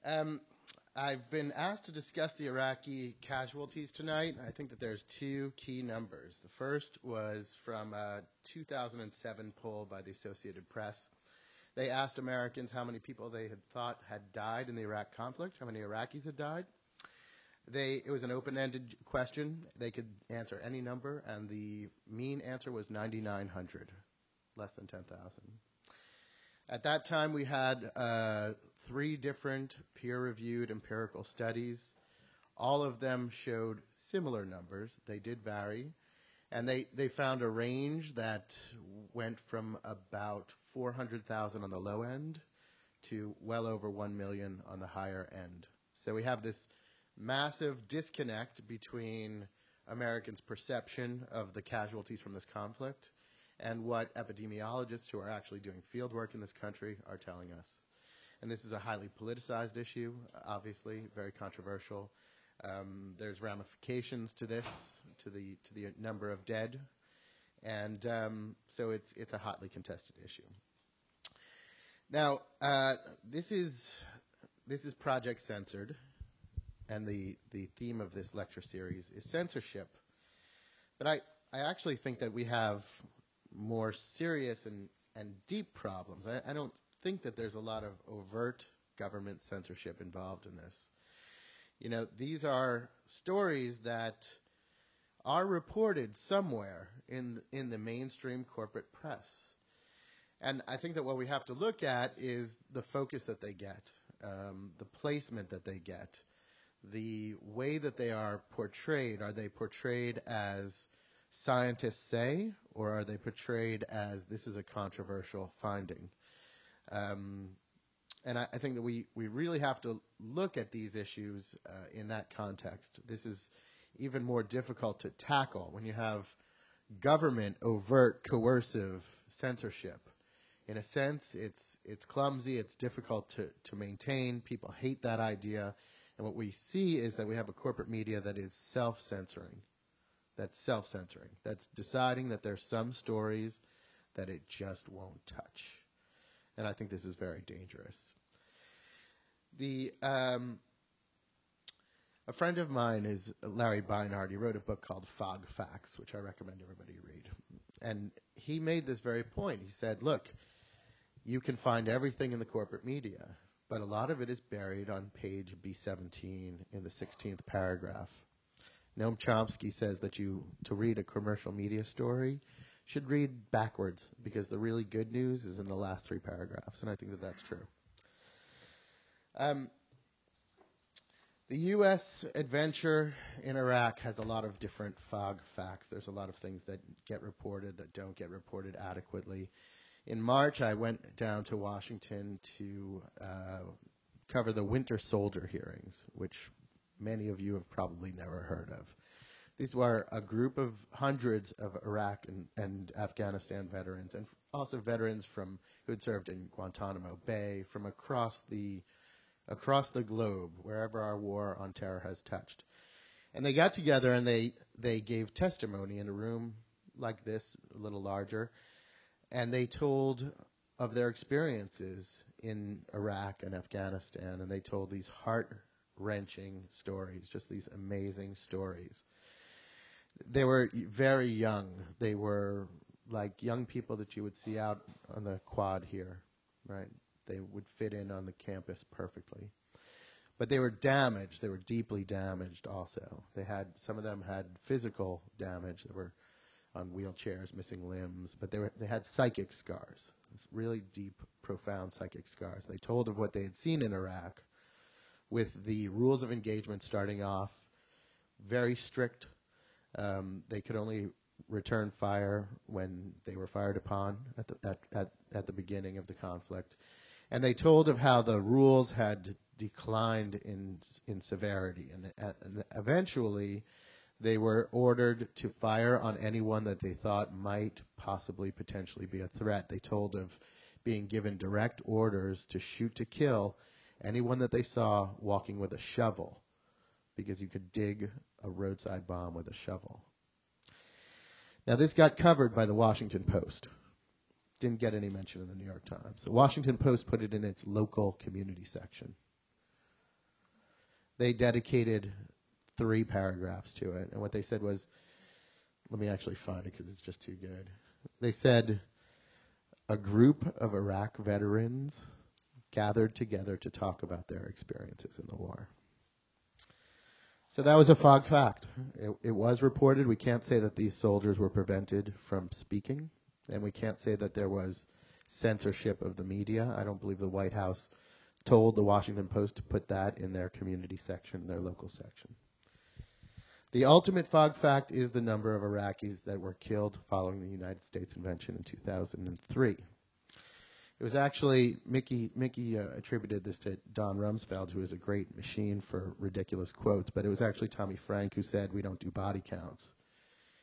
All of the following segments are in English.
Um, I've been asked to discuss the Iraqi casualties tonight. I think that there's two key numbers. The first was from a 2007 poll by the Associated Press. They asked Americans how many people they had thought had died in the Iraq conflict, how many Iraqis had died. It was an open-ended question. They could answer any number, and the mean answer was 9,900, less than 10,000. At that time, we had 3 different peer-reviewed empirical studies. All of them showed similar numbers. They did vary. And they found a range that went from about 400,000 on the low end to well over 1 million on the higher end. So we have this massive disconnect between Americans' perception of the casualties from this conflict and what epidemiologists who are actually doing field work in this country are telling us. And this is a highly politicized issue, obviously, very controversial. There's ramifications to this, to the number of dead, and so it's a hotly contested issue. Now, this is Project Censored, and the theme of this lecture series is censorship. But I actually think that we have more serious and deep problems. I don't think that there's a lot of overt government censorship involved in this. You know, these are stories that are reported somewhere in the mainstream corporate press. And I think that what we have to look at is the focus that they get, the placement that they get, the way that they are portrayed. Are they portrayed as scientists say, or are they portrayed as this is a controversial finding? And I think that we really have to look at these issues in that context. This is even more difficult to tackle when you have government overt coercive censorship. In a sense, it's clumsy, it's difficult to maintain. People hate that idea. And what we see is that we have a corporate media that is self-censoring. That's deciding that there's some stories that it just won't touch. And I think this is very dangerous. A friend of mine is Larry Beinard. He wrote a book called Fog Facts, which I recommend everybody read. And he made this very point. He said, look, you can find everything in the corporate media, but a lot of it is buried on page B17 in the 16th paragraph. Noam Chomsky says that to read a commercial media story, should read backwards, because the really good news is in the last 3 paragraphs, and I think that that's true. The U.S. adventure in Iraq has a lot of different fog facts. There's a lot of things that get reported that don't get reported adequately. In March, I went down to Washington to cover the Winter Soldier hearings, which many of you have probably never heard of. These were a group of hundreds of Iraq and Afghanistan veterans, and also veterans who had served in Guantanamo Bay, from across the globe, wherever our war on terror has touched. And they got together and they gave testimony in a room like this, a little larger, and they told of their experiences in Iraq and Afghanistan, and they told these heart-wrenching stories, just these amazing stories. They were very young. They were like young people that you would see out on the quad here, right? They would fit in on the campus perfectly. But they were damaged. They were deeply damaged also. Some of them had physical damage. They were on wheelchairs, missing limbs, but they had psychic scars, really deep, profound psychic scars. They told of what they had seen in Iraq, with the rules of engagement starting off very strict. They could only return fire when they were fired upon at the beginning of the conflict. And they told of how the rules had declined in severity. And eventually, they were ordered to fire on anyone that they thought might possibly potentially be a threat. They told of being given direct orders to shoot to kill anyone that they saw walking with a shovel, because you could dig a roadside bomb with a shovel. Now, this got covered by the Washington Post. Didn't get any mention in the New York Times. The Washington Post put it in its local community section. they dedicated 3 paragraphs to it. And what they said was, let me actually find it because it's just too good. They said, a group of Iraq veterans gathered together to talk about their experiences in the war. So that was a fog fact. It was reported. We can't say that these soldiers were prevented from speaking, and we can't say that there was censorship of the media. I don't believe the White House told the Washington Post to put that in their community section, their local section. The ultimate fog fact is the number of Iraqis that were killed following the United States invasion in 2003. It was actually, Mickey attributed this to Don Rumsfeld, who is a great machine for ridiculous quotes, but it was actually Tommy Frank who said, we don't do body counts.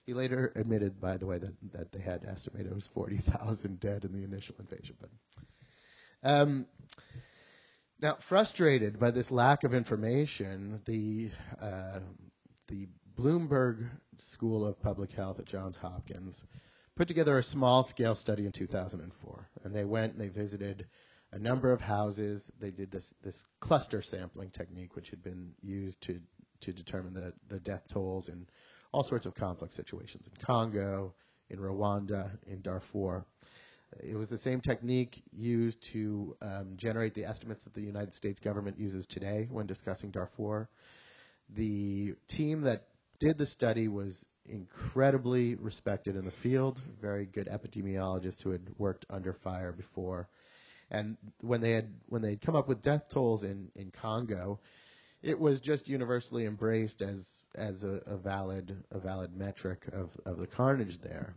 He later admitted, by the way, that they had estimated it was 40,000 dead in the initial invasion. But now, frustrated by this lack of information, the Bloomberg School of Public Health at Johns Hopkins put together a small-scale study in 2004. And they went and they visited a number of houses. They did this cluster sampling technique, which had been used to determine the death tolls in all sorts of conflict situations in Congo, in Rwanda, in Darfur. It was the same technique used to generate the estimates that the United States government uses today when discussing Darfur. The team that did the study was incredibly respected in the field, very good epidemiologists who had worked under fire before. And when they had come up with death tolls in Congo, it was just universally embraced as a valid metric of the carnage there.